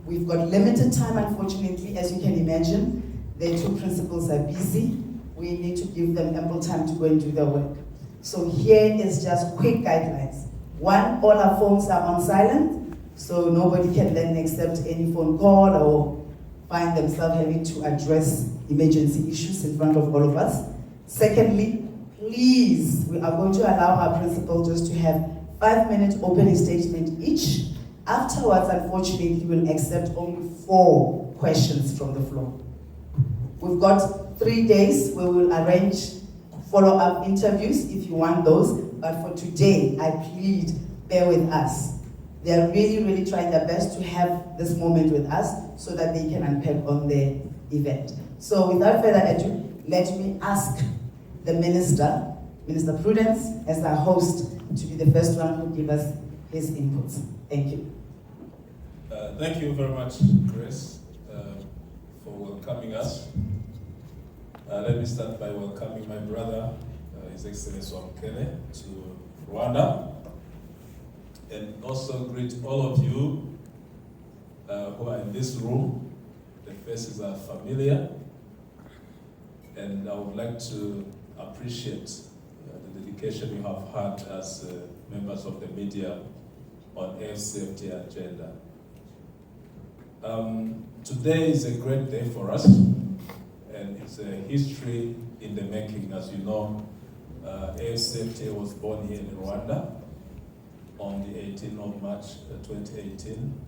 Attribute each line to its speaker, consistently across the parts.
Speaker 1: We've got limited time, unfortunately, as you can imagine. The two principals are busy. We need to give them ample time to go and do their work. So here is just quick guidelines. One, all our phones are on silent, so nobody can then accept any phone call or find themselves having to address emergency issues in front of all of us. Secondly, please, we are going to allow our principal just to have 5-minute opening statement each. Afterwards, unfortunately, we'll accept only 4 questions from the floor. We've got 3 days where we'll arrange follow-up interviews if you want those, but for today, I plead, bear with us. They are really, really trying their best to have this moment with us so that they can unpack on the event. So without further ado, let me ask the Minister, Minister Prudence, as our host, to be the first one who give us his inputs. Thank you.
Speaker 2: Thank you very much, Grace, for welcoming us. Let me start by welcoming my brother, His Excellency Wamkele, to Rwanda, and also greet all of you who are in this room. The faces are familiar, and I would like to appreciate the dedication you have had as members of the media on AFCFT agenda. Today is a great day for us, and it's a history in the making. As you know, AFCFT was born here in Rwanda on the 18th of March 2018.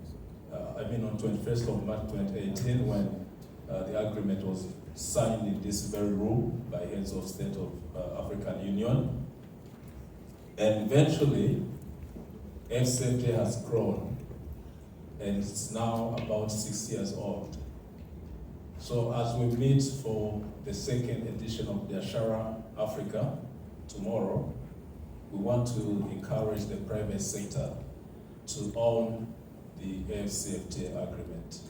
Speaker 2: On 21st of March 2018, when the agreement was signed in this very room by heads of state of African Union. And eventually, AFCFT has grown, and it's now about 6 years old. So as we meet for the second edition of the Ashara Africa tomorrow, we want to encourage the private sector to own the AFCFTA agreement.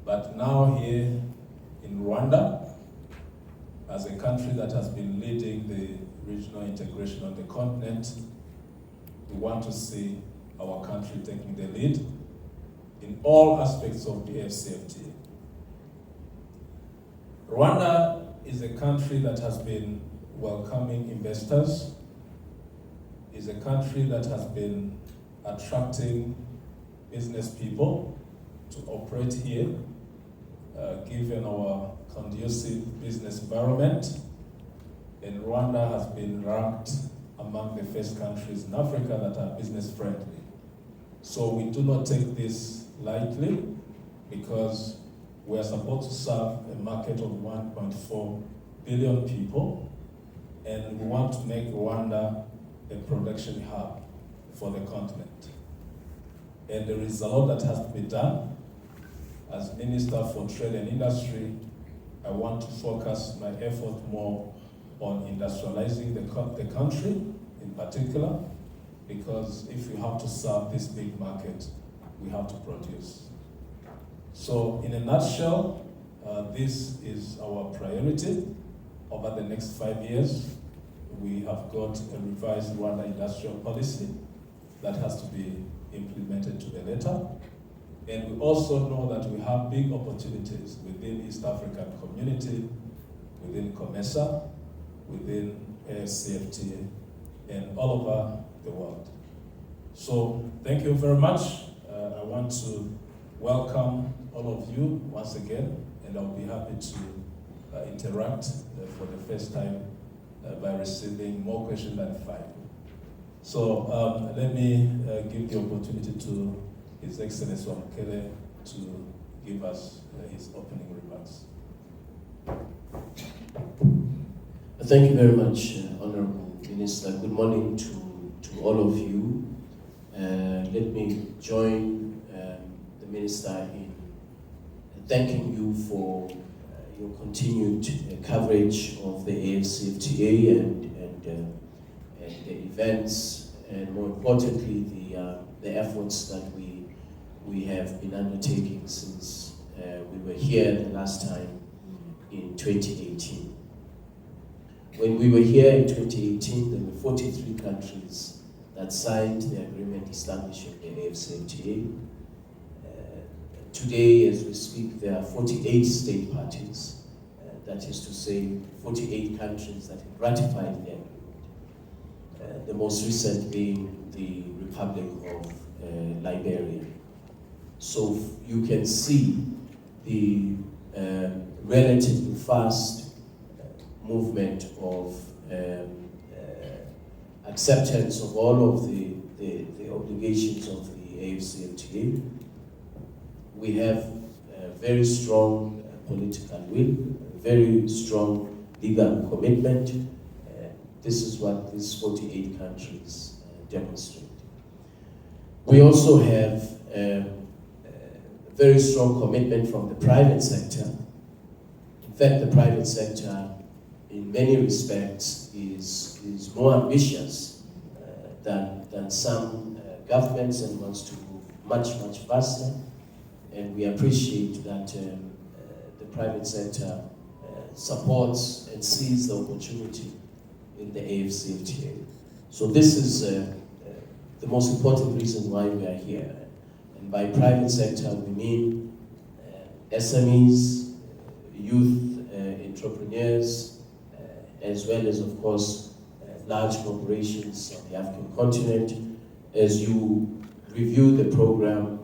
Speaker 2: But now here in Rwanda, as a country that has been leading the regional integration on the continent, we want to see our country taking the lead in all aspects of the AFCFTA. Rwanda is a country that has been welcoming investors, is a country that has been attracting business people to operate here, given our conducive business environment. And Rwanda has been ranked among the first countries in Africa that are business friendly. So we do not take this lightly, because we are supposed to serve a market of 1.4 billion people, and we want to make Rwanda a production hub for the continent. And there is a lot that has to be done. As Minister for Trade and Industry, I want to focus my effort more on industrializing the country in particular, because if we have to serve this big market, we have to produce. So in a nutshell, this is our priority. Over the next 5 years, we have got a revised Rwanda industrial policy that has to be implemented to the letter. And we also know that we have big opportunities within East African community, within COMESA, within AFCFTA, and all over the world. So thank you very much. I want to welcome all of you once again, and I'll be happy to interact for the first time by receiving more questions than 5. So let me give the opportunity to His Excellency Wamkele to give us his opening remarks.
Speaker 3: Thank you very much, Honorable Minister. Good morning to all of you. Let me join the Minister in thanking you for your continued coverage of the AFCFTA and the events, and more importantly, the efforts that we have been undertaking since we were here the last time in 2018. When we were here in 2018, there were 43 countries that signed the agreement establishing the AFCFTA. Today, as we speak, there are 48 state parties. That is to say, 48 countries that have ratified the agreement. The most recent being the Republic of Liberia. So you can see the relatively fast movement of acceptance of all of the obligations of the AFCFTA. We have a very strong political will, a very strong legal commitment. This is what these 48 countries demonstrate. We also have a very strong commitment from the private sector. In fact, the private sector, in many respects, is more ambitious than some governments and wants to move much, much faster. And we appreciate that the private sector supports and sees the opportunity in the AFCFTA. So this is the most important reason why we are here. And by private sector, we mean SMEs, youth entrepreneurs, as well as, of course, large corporations on the African continent. As you review the program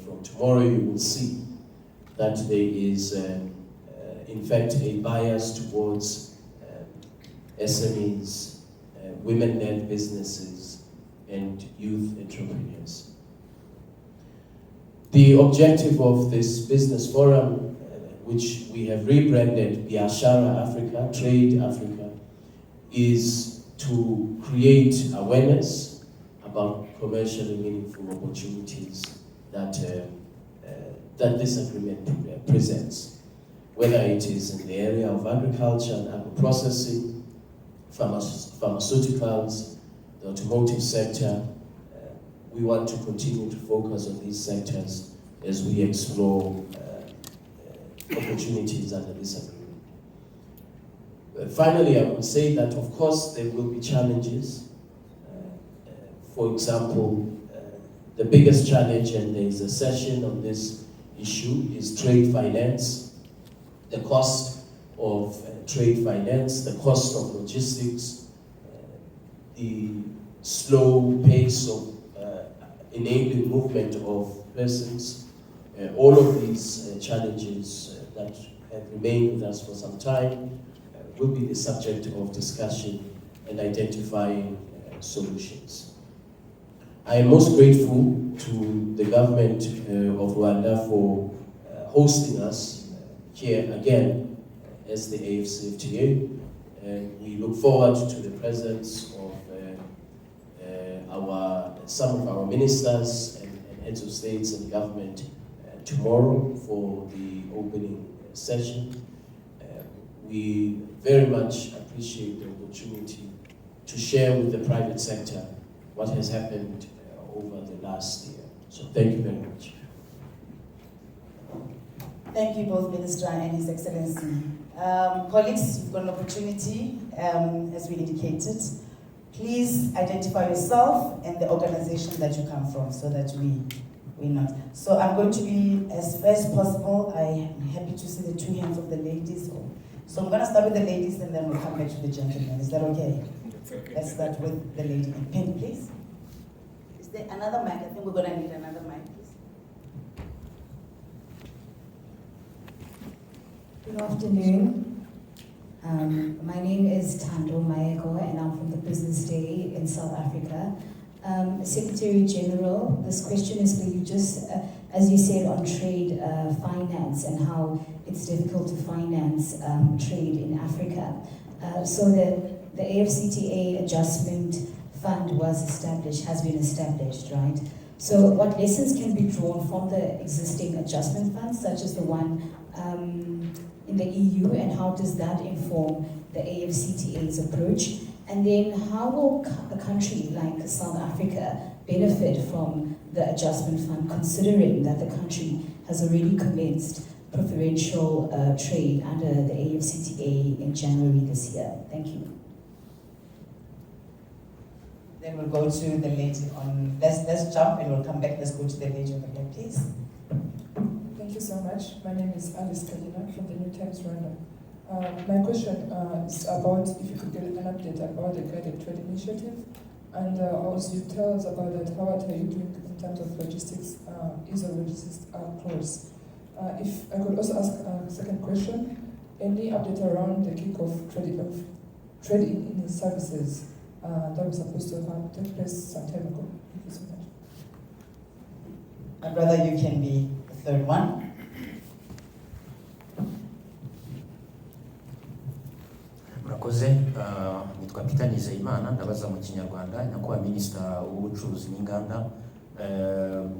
Speaker 3: from tomorrow, you will see that there is, in fact, a bias towards SMEs, women-led businesses, and youth entrepreneurs. The objective of this business forum, which we have rebranded Biashara Africa, Trade Africa, is to create awareness about commercially meaningful opportunities that this agreement presents, whether it is in the area of agriculture and agro-processing, pharmaceuticals, the automotive sector. We want to continue to focus on these sectors as we explore opportunities under this agreement. Finally, I would say that, of course, there will be challenges. For example, the biggest challenge, and there is a session on this issue, is trade finance. The cost of trade finance, the cost of logistics, the slow pace of enabling movement of persons, all of these challenges that have remained with us for some time will be the subject of discussion and identifying solutions. I am most grateful to the government of Rwanda for hosting us here again as the AFCFTA. We look forward to the presence of some of our ministers and heads of states and government tomorrow for the opening session. We very much appreciate the opportunity to share with the private sector what has happened over the last year. So thank you very much.
Speaker 1: Thank you both, Minister and His Excellency. Colleagues, you've got an opportunity, as we indicated. Please identify yourself and the organization that you come from so that we not. So I'm going to be as fair as possible. I am happy to see the two hands of the ladies. So I'm going to start with the ladies and then we'll come back to the gentlemen. Is that okay?
Speaker 4: That's okay.
Speaker 1: Let's start with the lady. Pen, please. Is there another mic? I think we're going to need another mic, please.
Speaker 5: Good afternoon. My name is Tando Maeko and I'm from the Business Day in South Africa. Secretary General, this question is for you, just as you said on trade finance and how it's difficult to finance trade in Africa. So the AFCTA Adjustment Fund has been established, right? So what lessons can be drawn from the existing adjustment funds, such as the one in the EU, and how does that inform the AFCTA's approach? And then how will a country like South Africa benefit from the adjustment fund, considering that the country has already commenced preferential trade under the AFCTA in January this year? Thank you.
Speaker 1: Then we'll go to the lady on, let's jump and we'll come back. Let's go to the lady on the left, please.
Speaker 4: is Alice Kadina from the New Times Rwanda. My question is about if you could get an update about the guided trade initiative, and also you tell us about that. What are you doing in terms of logistics? Is the logistics close? If I could also ask a second question, any update around the kick of trading in services that was supposed to have taken place some time ago? Thank you so much.
Speaker 1: My brother, you can be the third one.
Speaker 6: Murakoze, nitwa Peter Nizeyimana, ndabaza mu Kinyarwanda, nyakubahwa Minisita w'Ubucuruzi n'Inganda,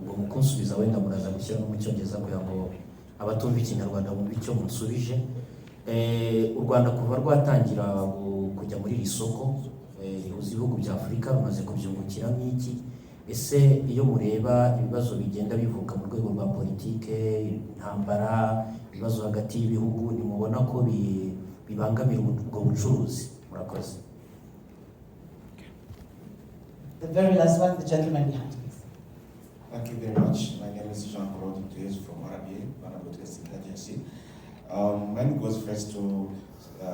Speaker 6: ngo mukunsubiza wenda muraza gushyira no mu Cyongereza kugira ngo abatumva Ikinyarwanda bumve icyo munsubije. U Rwanda kuva rwatangira kujya muri iri soko rihuza ibihugu bya Afurika rumaze kubyungukiramo iki? Ese iyo mureba ibibazo bigenda bivuka mu rwego rwa politike, intambara, ibibazo hagati y'ibihugu, nimubona ko bibangamira ubwo bucuruzi? Murakoze.
Speaker 1: The very last one, the gentleman behind us.
Speaker 7: Thank you very much. My name is Jean-Claude Tuez from RBA, Rwanda Broadcasting Agency. Mine goes first to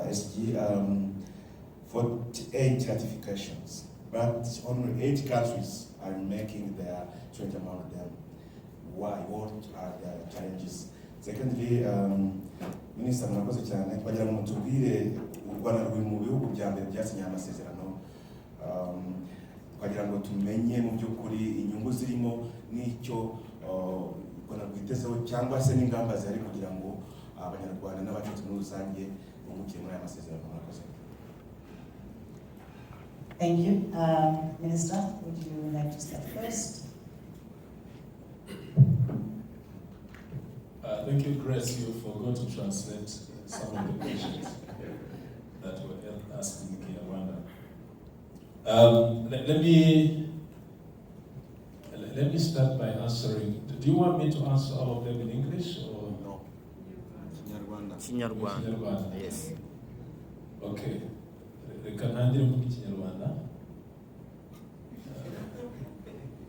Speaker 7: SG. 48 ratifications, but only 8 countries are making their trade among them. Why? What are the challenges? Secondly, Minister murakoze cyane twagira ngo mutubwire u Rwanda ruri mu bihugu bya mbere byasinye amasezerano, twagira ngo tumenye mu by'ukuri inyungu zirimo n'icyo u Rwanda rwitezeho cyangwa se n'ingamba zihari kugira ngo abanyarwanda n'abacuruzi muri rusange bungukire muri aya masezerano. Murakoze.
Speaker 1: Thank you. Minister, would you like to start first?
Speaker 2: Thank you, Grace. You forgot to translate some of the questions that were asked in Kinyarwanda. Let me start by answering. Do you want me to answer all of them in English or no?
Speaker 6: Kinyarwanda. Yes.
Speaker 2: Okay. Reka ntangire mu Kinyarwanda.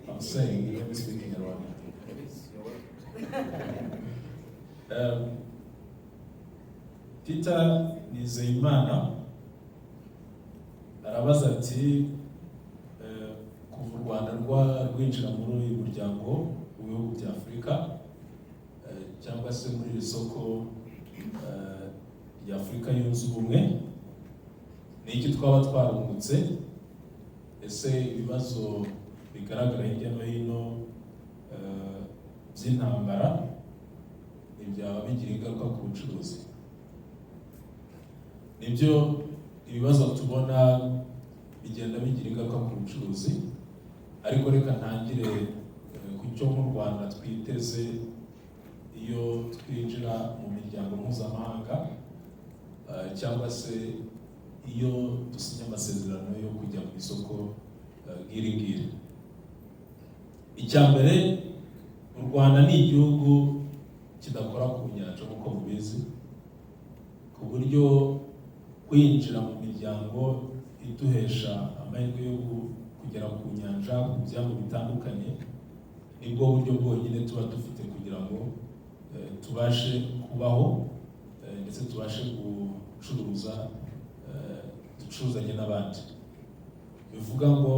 Speaker 2: I'm saying, let me speak Kinyarwanda. Peter Nizeyimana arabaza ati kuva u Rwanda rwinjira muri uyu muryango w'ibihugu bya Afurika cyangwa se muri iri soko rya Afurika yunze ubumwe, ni iki twaba twarungutse? Ese ibibazo bigaragara hirya no hino by'intambara ibyaba bigira ingaruka ku bucuruzi? Nibyo, ibibazo tubona bigenda bigira ingaruka ku bucuruzi, ariko reka ntangire ku cyo mu Rwanda twiteze iyo twinjira mu miryango mpuzamahanga cyangwa se iyo dusinya amasezerano yo kujya mu isoko ngiri. Icya mbere, u Rwanda ni igihugu kidakora ku nyanja nk'uko mubizi, ku buryo kwinjira mu miryango iduhesha amahirwe yo kugera ku nyanja, ku byambu bitandukanye, nibwo buryo bwonyine tuba dufite kugira ngo tubashe kubaho ndetse tubashe gucuruza, ducuruzanye n'abandi. Bivuga ngo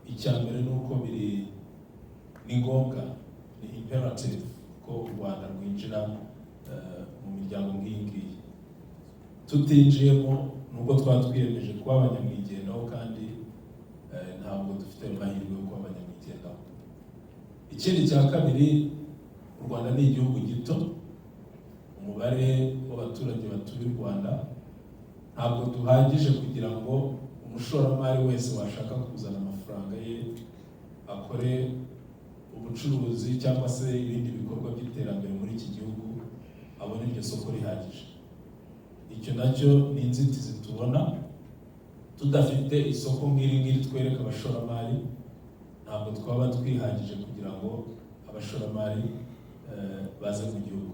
Speaker 2: icya mbere ni uko ni ngombwa, ni imperative ko u Rwanda rwinjira mu miryango nk'iyi ngiyi. Tutinjiyemo nubwo twaba twiyemeje kuba abanyamwigendaho, kandi ntabwo dufite amahirwe yo kuba abanyamwigendaho. Ikindi cya kabiri, u Rwanda ni igihugu gito, umubare w'abaturage batuye u Rwanda ntabwo duhagije kugira ngo umushoramari wese washaka kuzana amafaranga ye akore ubucuruzi cyangwa se ibindi bikorwa by'iterambere muri iki gihugu abone iryo soko rihagije. Icyo nacyo ni inzitizi tubona. Tudafite isoko ngiri twereka abashoramari, ntabwo twaba twihagije kugira ngo abashoramari baze mu gihugu.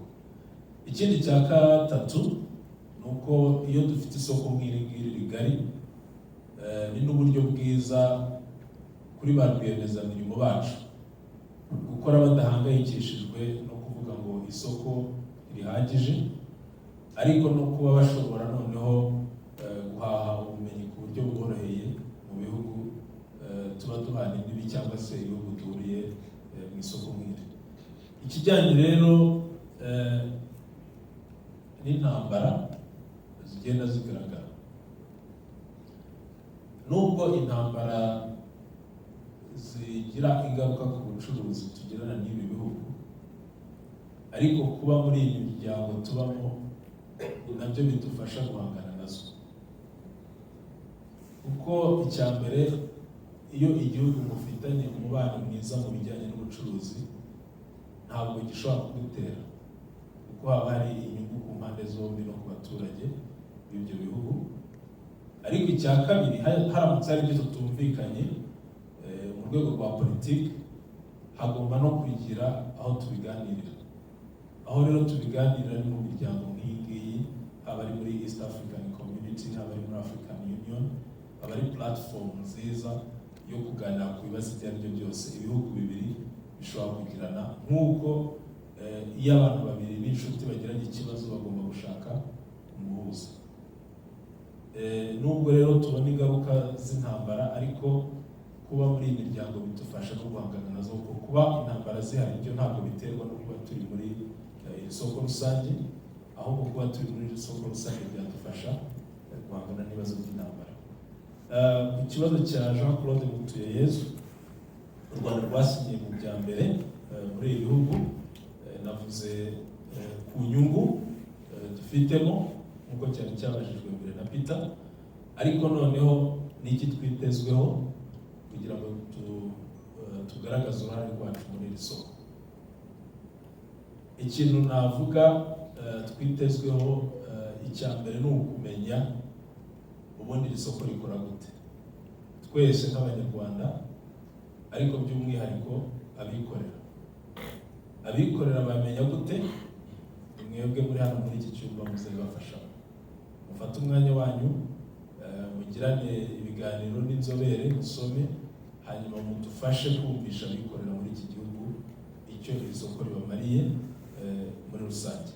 Speaker 2: Ikindi cya gatatu ni uko iyo dufite isoko ngiri rigari, ni n'uburyo bwiza kuri ba rwiyemezamirimo bacu gukora badahangayikishijwe no kuvuga ngo isoko rihagije, ariko no kuba bashobora noneho guhaha ubumenyi ku buryo bworoheye mu bihugu tuba duhana imbibi cyangwa se ibihugu duhuriye mu isoko nk'iri. Ikijyanye rero n'intambara zigenda zigaragara, nubwo intambara zigira ingaruka ku bucuruzi tugirana n'ibi bihugu, ariko kuba muri iyi miryango tubamo nabyo bidufasha guhangana nazo, kuko icya mbere iyo igihugu mufitanye umubano mwiza mu bijyanye n'ubucuruzi ntabwo gishobora kugutera, kuko haba hari inyungu ku mpande zombi no ku baturage b'ibyo bihugu. Ariko icya kabiri, haramutse hari ibyo tutumvikanye mu rwego rwa politiki, hagomba no kugira aho tubiganirira. Aho rero tubiganirira ni mu miryango nk'iyi ngiyi, haba ari muri East African Community, haba ari muri African Union, haba ari platform nziza yo kuganira ku bibazo ibyo ari byo byose ibihugu bibiri bishobora kugirana, nk'uko iyo abantu babiri b'inshuti bagiranye ikibazo bagomba gushaka umuhuza. Nubwo rero tubona ingaruka z'intambara, ariko kuba muri iyi miryango bidufasha no guhangana nazo, kuko kuba intambara zihari ibyo ntabwo biterwa no kuba turi muri iri soko rusange, ahubwo kuba turi muri iri soko rusange byadufasha guhangana n'ibibazo by'intambara. Ku kibazo cya Jean Claude Mutuyeyezu, u Rwanda rwasinyiye mu bya mbere muri ibi bihugu, navuze ku nyungu dufitemo nk'uko cyari cyabajijwe mbere na Peter, ariko noneho n'iki twitezweho kugira ngo tugaragaze uruhare rwacu muri iri soko. Ikintu navuga twitezweho, icya mbere ni ukumenya ubundi iri soko rikora gute, twese nk'abanyarwanda, ariko by'umwihariko abikorera bamenya gute. Mwebwe muri hano muri iki cyumba muzabibafashamo, mufate umwanya wanyu, mugirane ibiganiro n'inzobere, musome, hanyuma mudufashe kumvisha abikorera muri iki gihugu icyo iri soko ribamariye muri rusange.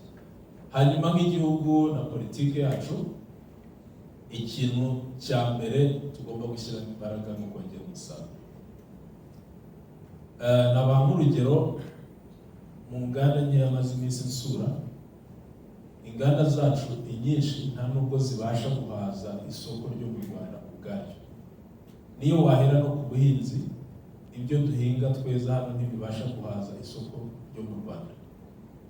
Speaker 2: Hanyuma nk'igihugu na politiki yacu, ikintu cya mbere tugomba gushyiramo imbaraga mu kongera umusaruro. Nabaha nk'urugero, mu nganda nkeya amaze iminsi nsura, inganda zacu inyinshi nta nubwo zibasha guhaza isoko ryo mu Rwanda ubwaryo. Niyo wahera no ku buhinzi, ibyo duhinga tweza hano ntibibasha guhaza isoko ryo mu Rwanda.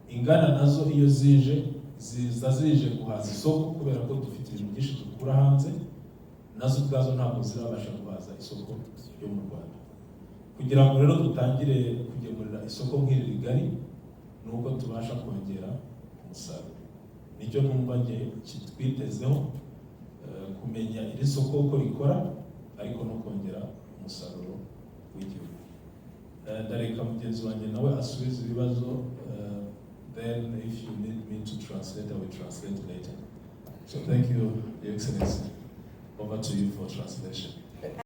Speaker 2: Inganda nazo iyo ziza zije guhaza isoko, kubera ko dufite ibintu byinshi dukura hanze, nazo ubwazo ntabwo zirabasha guhaza isoko ryo mu Rwanda. Kugira ngo rero dutangire kugemurira isoko nk'iri rigari, ni uko tubasha kongera umusaruro. Nicyo numva nge twitezeho, kumenya iri soko uko rikora, ariko no kongera umusaruro w'igihugu. Ndareka mugenzi wanjye nawe asubize ibibazo, then if you need me to translate, I will translate later. So thank you, Your Excellency. Over to you for translation.